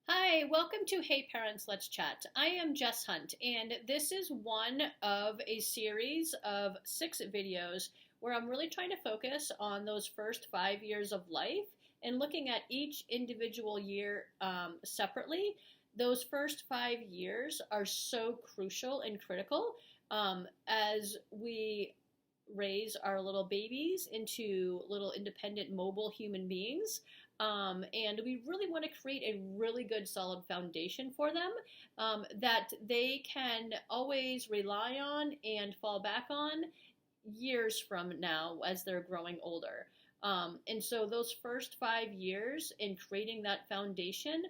Hi, welcome to Hey Parents, Let's Chat. I am Jess Hunt, and this is one of a series of 6 videos where I'm really trying to focus on those first 5 years of life and looking at each individual year separately. Those first 5 years are so crucial and critical as we raise our little babies into little independent, mobile human beings. And we really want to create a really good, solid foundation for them that they can always rely on and fall back on years from now as they're growing older. And so, those first 5 years in creating that foundation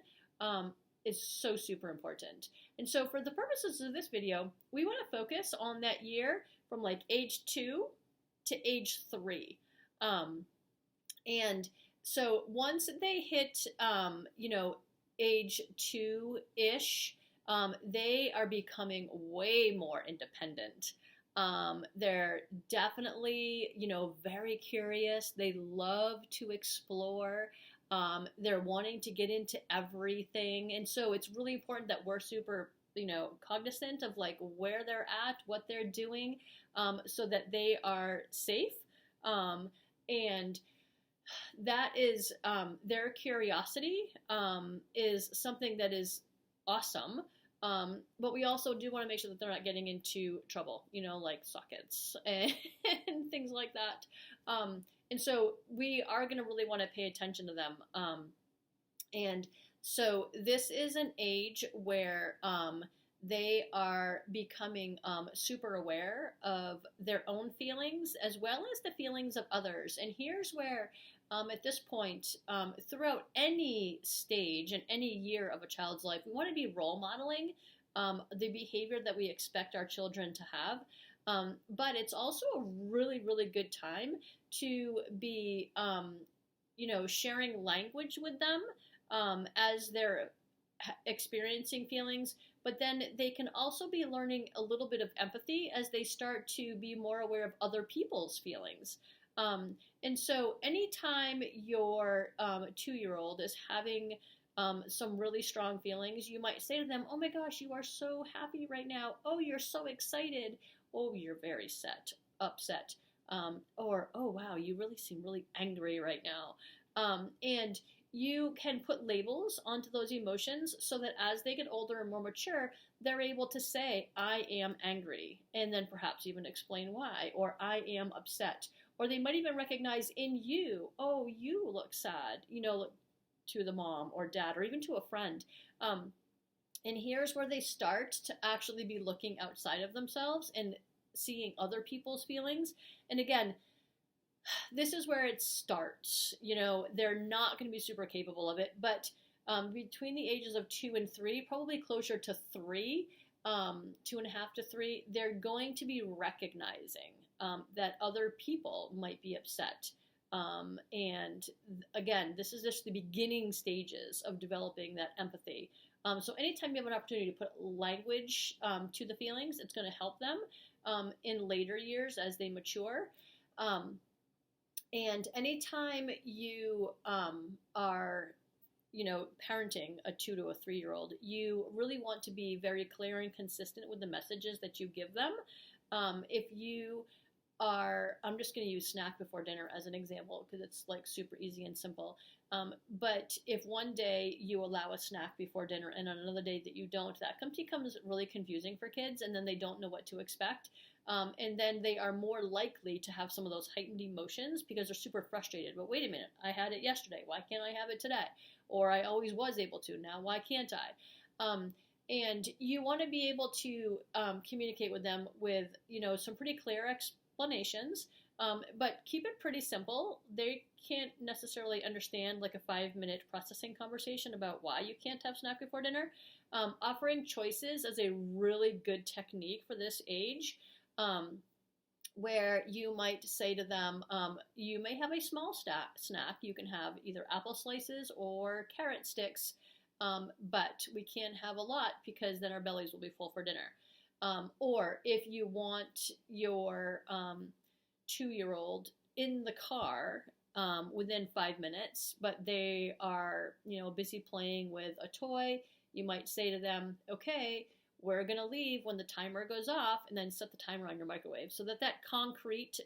is so super important. And so, for the purposes of this video, we want to focus on that year from like age 2 to age 3. And so once they hit, age 2-ish, they are becoming way more independent. They're definitely, very curious. They love to explore. They're wanting to get into everything. And so it's really important that we're super, cognizant of like where they're at, what they're doing, so that they are safe. And that is their curiosity is something that is awesome. But we also do want to make sure that they're not getting into trouble, like sockets and things like that. And so we are going to really want to pay attention to them. And so this is an age where they are becoming super aware of their own feelings as well as the feelings of others. And here's where, at this point, throughout any stage and any year of a child's life, we want to be role modeling the behavior that we expect our children to have. But it's also a really, really good time to be, sharing language with them as they're experiencing feelings, but then they can also be learning a little bit of empathy as they start to be more aware of other people's feelings. And so anytime your 2-year-old is having some really strong feelings, you might say to them, "Oh my gosh, you are so happy right now. Oh, you're so excited. Oh, you're very upset. Or, oh wow, you really seem really angry right now." And you can put labels onto those emotions so that as they get older and more mature, they're able to say, "I am angry," and then perhaps even explain why, or "I am upset." Or they might even recognize in you, "Oh, you look sad," to the mom or dad or even to a friend. And here's where they start to actually be looking outside of themselves and seeing other people's feelings. And again, this is where it starts. They're not going to be super capable of it, but between the ages of 2 and 3, probably closer to 3, 2.5 to 3, they're going to be recognizing that other people might be upset. And again, this is just the beginning stages of developing that empathy. So anytime you have an opportunity to put language to the feelings, it's going to help them in later years as they mature. And anytime you are, parenting a 2 to a 3-year-old, you really want to be very clear and consistent with the messages that you give them. If you are, I'm just going to use snack before dinner as an example because it's like super easy and simple. But if one day you allow a snack before dinner and on another day that you don't, that becomes really confusing for kids, and then they don't know what to expect. And then they are more likely to have some of those heightened emotions because they're super frustrated. But wait a minute, I had it yesterday. Why can't I have it today? Or I always was able to. Now why can't I? And you want to be able to communicate with them with, some pretty clear explanations, but keep it pretty simple. They can't necessarily understand like a 5-minute processing conversation about why you can't have snack before dinner. Offering choices is a really good technique for this age. Where you might say to them, you may have a small snack. You can have either apple slices or carrot sticks, but we can't have a lot because then our bellies will be full for dinner. Or if you want your 2-year-old in the car within 5 minutes, but they are, busy playing with a toy, you might say to them, okay, we're going to leave when the timer goes off, and then set the timer on your microwave so that concrete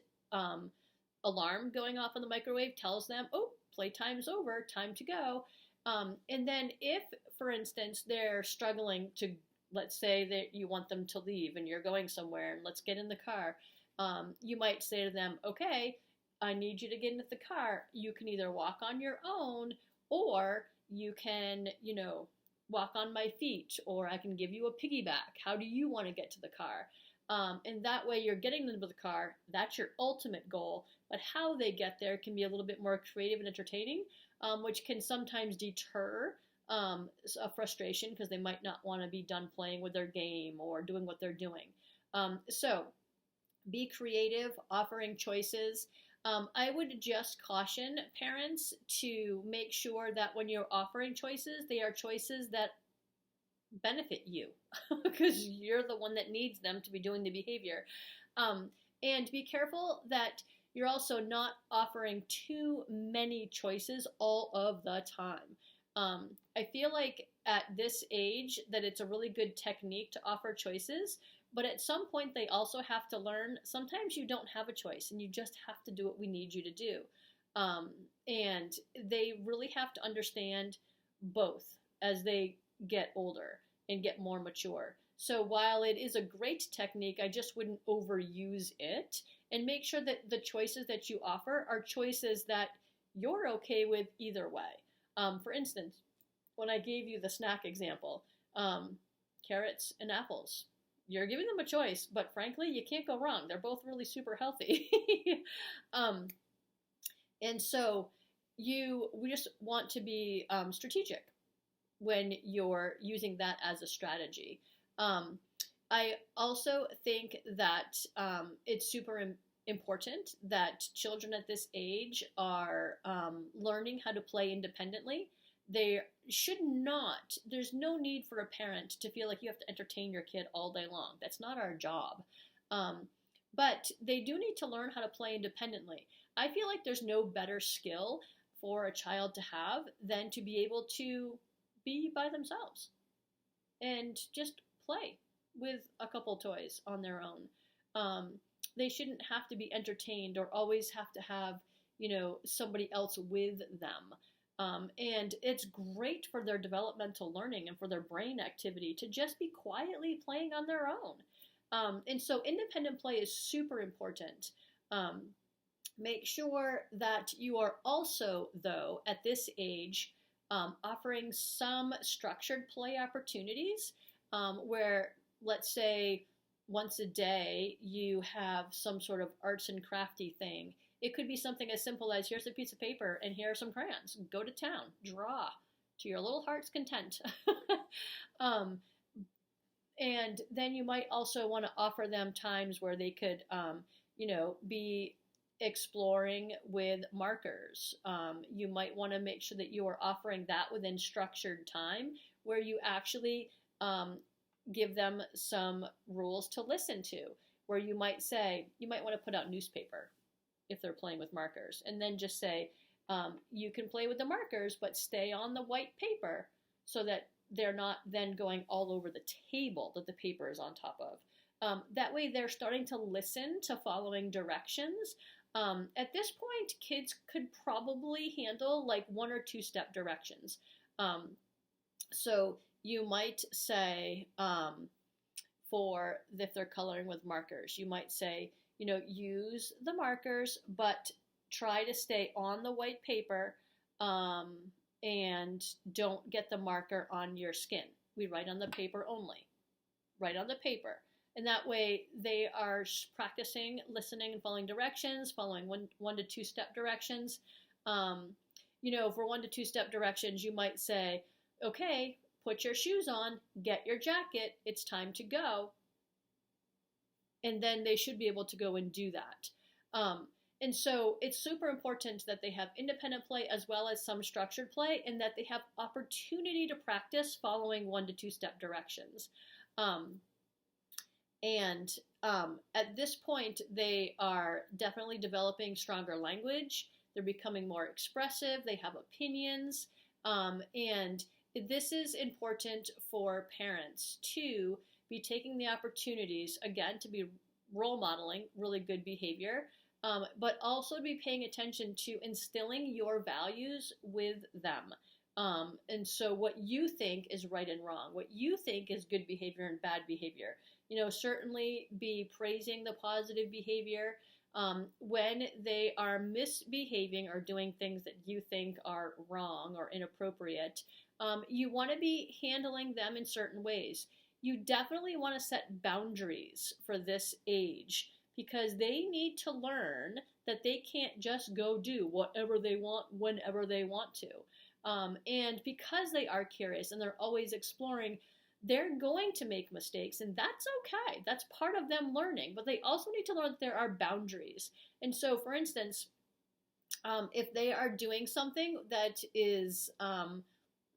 alarm going off on the microwave tells them, oh, playtime's over, time to go. And then if, for instance, they're struggling to, let's say that you want them to leave and you're going somewhere and let's get in the car, you might say to them, okay, I need you to get into the car. You can either walk on your own, or you can, walk on my feet, or I can give you a piggyback. How do you want to get to the car? And that way you're getting them to the car. That's your ultimate goal. But how they get there can be a little bit more creative and entertaining, which can sometimes deter a frustration because they might not want to be done playing with their game or doing what they're doing. So be creative, offering choices. I would just caution parents to make sure that when you're offering choices, they are choices that benefit you because you're the one that needs them to be doing the behavior. And be careful that you're also not offering too many choices all of the time. I feel like at this age that it's a really good technique to offer choices, but at some point they also have to learn sometimes you don't have a choice and you just have to do what we need you to do. And they really have to understand both as they get older and get more mature. So while it is a great technique, I just wouldn't overuse it, and make sure that the choices that you offer are choices that you're okay with either way. For instance, when I gave you the snack example, carrots and apples, you're giving them a choice, but frankly, you can't go wrong. They're both really super healthy. And so we just want to be strategic when you're using that as a strategy. I also think that it's super important that children at this age are learning how to play independently. They should not, there's no need for a parent to feel like you have to entertain your kid all day long. That's not our job. But they do need to learn how to play independently. I feel like there's no better skill for a child to have than to be able to be by themselves and just play with a couple toys on their own. They shouldn't have to be entertained or always have to have, somebody else with them. And it's great for their developmental learning and for their brain activity to just be quietly playing on their own. And so independent play is super important. Make sure that you are also, though, at this age, offering some structured play opportunities where, let's say, once a day you have some sort of arts and crafty thing. It could be something as simple as, here's a piece of paper and here are some crayons. Go to town, draw to your little heart's content. And then you might also want to offer them times where they could, be exploring with markers. You might want to make sure that you are offering that within structured time where you actually give them some rules to listen to, where you might want to put out newspaper if they're playing with markers, and then just say, you can play with the markers, but stay on the white paper so that they're not then going all over the table that the paper is on top of. That way they're starting to listen to following directions. At this point, kids could probably handle like 1 or 2 step directions. So you might say, if they're coloring with markers, you might say, use the markers, but try to stay on the white paper, and don't get the marker on your skin. We write on the paper only. Write on the paper. And that way they are practicing listening and following directions, following 1 to 2 step directions. For 1 to 2 step directions, you might say, okay, put your shoes on, get your jacket, it's time to go. And then they should be able to go and do that. And so it's super important that they have independent play as well as some structured play, and that they have opportunity to practice following 1 to 2 step directions. At this point, they are definitely developing stronger language. they're becoming more expressive, they have opinions, and this is important for parents to be taking the opportunities, again, to be role modeling really good behavior, but also to be paying attention to instilling your values with them. And so what you think is right and wrong, what you think is good behavior and bad behavior, certainly be praising the positive behavior. When they are misbehaving or doing things that you think are wrong or inappropriate, you want to be handling them in certain ways. You definitely want to set boundaries for this age because they need to learn that they can't just go do whatever they want whenever they want to. And because they are curious and they're always exploring, they're going to make mistakes, and that's okay. That's part of them learning, but they also need to learn that there are boundaries. And so, for instance, if they are doing something that is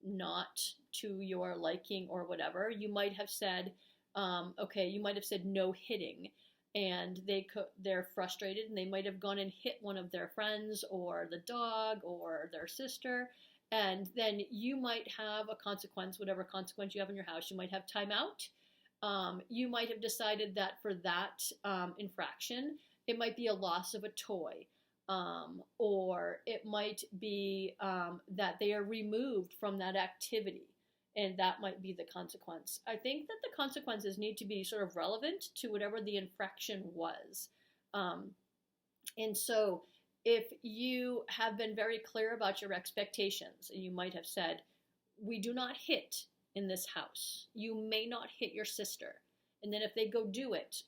not to your liking or whatever, you might have said, you might have said no hitting, and they're frustrated, and they might have gone and hit one of their friends or the dog or their sister. And then you might have a consequence, whatever consequence you have in your house. You might have timeout. You might have decided that for that infraction, it might be a loss of a toy. Or it might be that they are removed from that activity. And that might be the consequence. I think that the consequences need to be sort of relevant to whatever the infraction was. And so if you have been very clear about your expectations, and you might have said, we do not hit in this house. You may not hit your sister. And then if they go do it,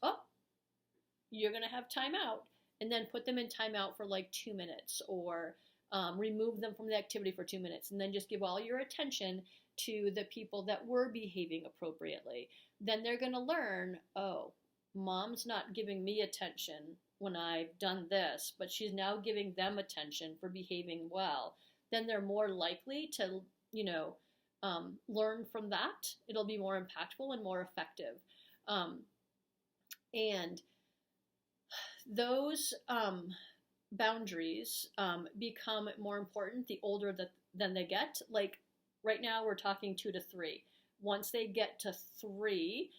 you're going to have timeout. And then put them in timeout for like 2 minutes, or remove them from the activity for 2 minutes. And then just give all your attention to the people that were behaving appropriately. Then they're going to learn, mom's not giving me attention when I've done this, but she's now giving them attention for behaving well. Then they're more likely to, learn from that. It'll be more impactful and more effective. And those boundaries become more important the older than they get. Like right now, we're talking 2 to 3. Once they get to 3,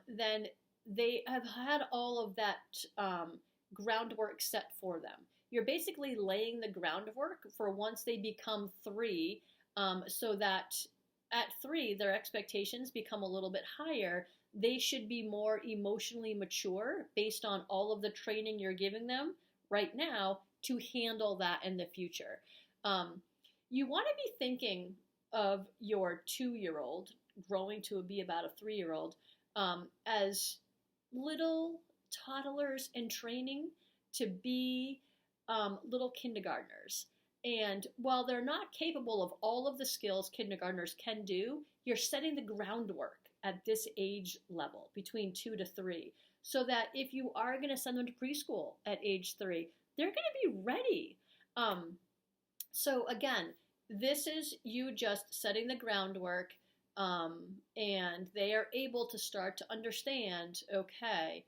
then they have had all of that groundwork set for them. You're basically laying the groundwork for once they become 3, so that at 3, their expectations become a little bit higher. They should be more emotionally mature based on all of the training you're giving them right now to handle that in the future. You want to be thinking of your 2-year-old growing to be about a 3-year-old as little toddlers in training to be little kindergartners. And while they're not capable of all of the skills kindergartners can do, you're setting the groundwork at this age level between 2 to 3, so that if you are going to send them to preschool at age 3, they're going to be ready. So again, this is you just setting the groundwork, and they are able to start to understand, okay,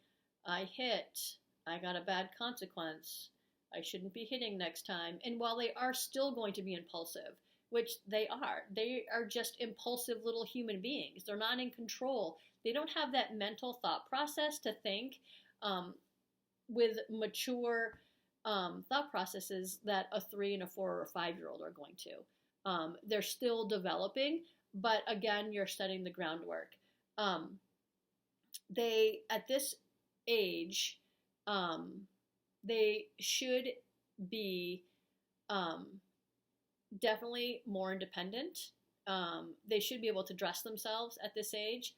I hit, I got a bad consequence, I shouldn't be hitting next time. And while they are still going to be impulsive, which they are just impulsive little human beings. They're not in control. They don't have that mental thought process to think with mature thought processes that a 3 and a 4 or a 5-year-old are going to. They're still developing, but again, you're setting the groundwork. They, at this age, they should be definitely more independent. They should be able to dress themselves at this age.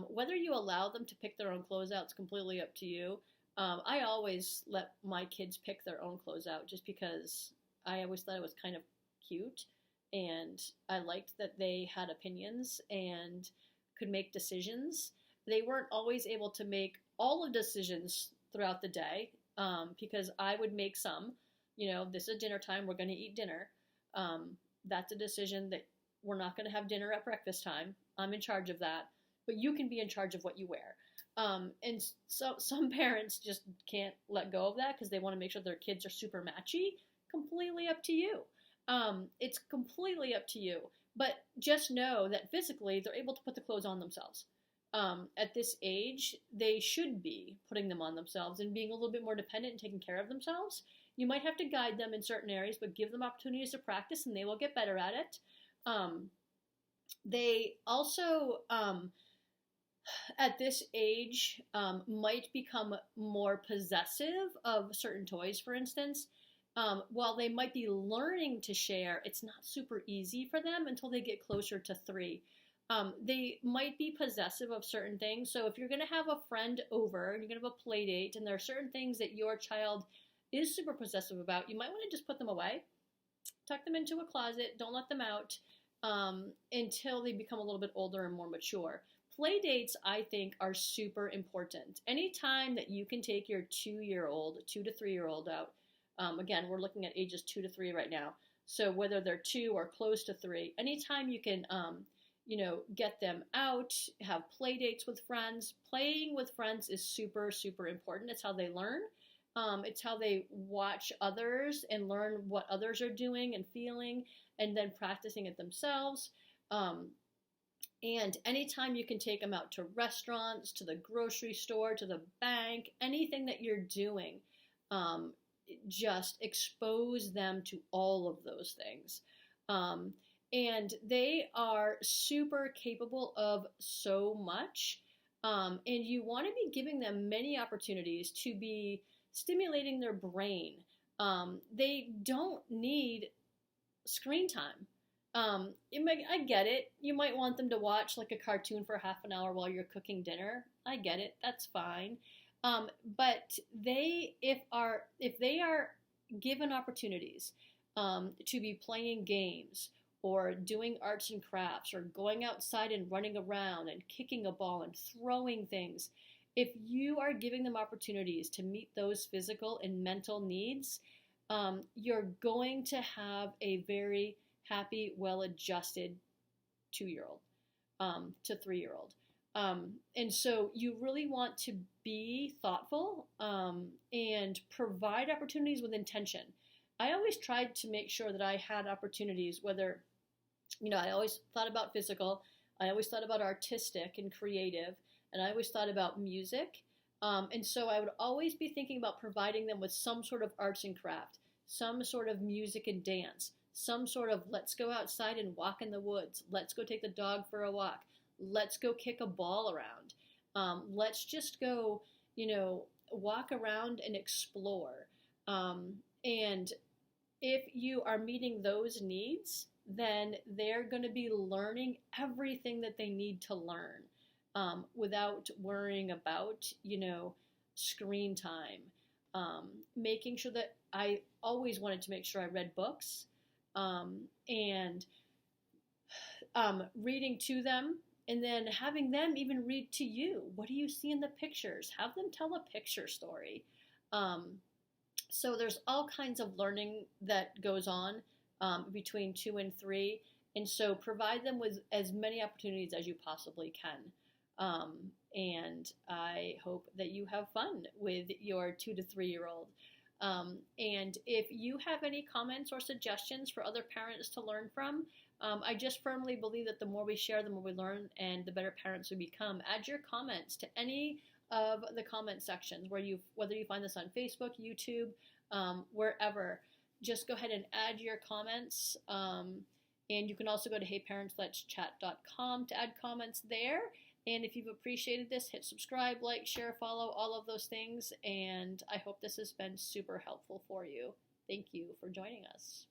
Whether you allow them to pick their own clothes out is completely up to you. I always let my kids pick their own clothes out just because I always thought it was kind of cute, and I liked that they had opinions and could make decisions. They weren't always able to make all of the decisions throughout the day, because I would make some. This is dinner time, we're going to eat dinner. That's a decision that we're not going to have dinner at breakfast time. I'm in charge of that, but you can be in charge of what you wear. And so some parents just can't let go of that because they want to make sure their kids are super matchy. completely up to you. It's completely up to you. But just know that physically they're able to put the clothes on themselves. At this age, they should be putting them on themselves and being a little bit more dependent and taking care of themselves. You might have to guide them in certain areas, but give them opportunities to practice and they will get better at it. They also, at this age, might become more possessive of certain toys, for instance. While they might be learning to share, it's not super easy for them until they get closer to 3. They might be possessive of certain things. So if you're going to have a friend over and you're going to have a play date and there are certain things that your child is super possessive about, you might want to just put them away, tuck them into a closet, don't let them out until they become a little bit older and more mature. Play dates, I think, are super important. Anytime that you can take your 2-year-old, 2 to 3-year-old out, again, we're looking at ages 2 to 3 right now. So whether they're 2 or close to 3, anytime you can, get them out, have play dates with friends. Playing with friends is super, super important. It's how they learn. It's how they watch others and learn what others are doing and feeling, and then practicing it themselves. And anytime you can take them out to restaurants, to the grocery store, to the bank, anything that you're doing, just expose them to all of those things. And they are super capable of so much. And you want to be giving them many opportunities to be stimulating their brain. They don't need screen time. I get it. You might want them to watch like a cartoon for half an hour while you're cooking dinner. I get it. That's fine. But if they are given opportunities to be playing games or doing arts and crafts or going outside and running around and kicking a ball and throwing things, if you are giving them opportunities to meet those physical and mental needs, you're going to have a very happy, well-adjusted 2-year-old to 3-year-old. And so you really want to be thoughtful and provide opportunities with intention. I always tried to make sure that I had opportunities, whether, I always thought about physical, I always thought about artistic and creative, and I always thought about music. And so I would always be thinking about providing them with some sort of arts and craft, some sort of music and dance, some sort of let's go outside and walk in the woods, let's go take the dog for a walk, let's go kick a ball around, let's just go, walk around and explore. And if you are meeting those needs, then they're going to be learning everything that they need to learn without worrying about, screen time. Making sure that I always wanted to make sure I read books and reading to them, and then having them even read to you. What do you see in the pictures? Have them tell a picture story. So there's all kinds of learning that goes on between 2 and 3, and so provide them with as many opportunities as you possibly can. And I hope that you have fun with your 2 to 3-year-old. And if you have any comments or suggestions for other parents to learn from, I just firmly believe that the more we share, the more we learn, and the better parents we become. Add your comments to any of the comment sections whether you find this on Facebook, YouTube, wherever. Just go ahead and add your comments. And you can also go to heyparentsletschat.com to add comments there. And if you've appreciated this, hit subscribe, like, share, follow, all of those things. And I hope this has been super helpful for you. Thank you for joining us.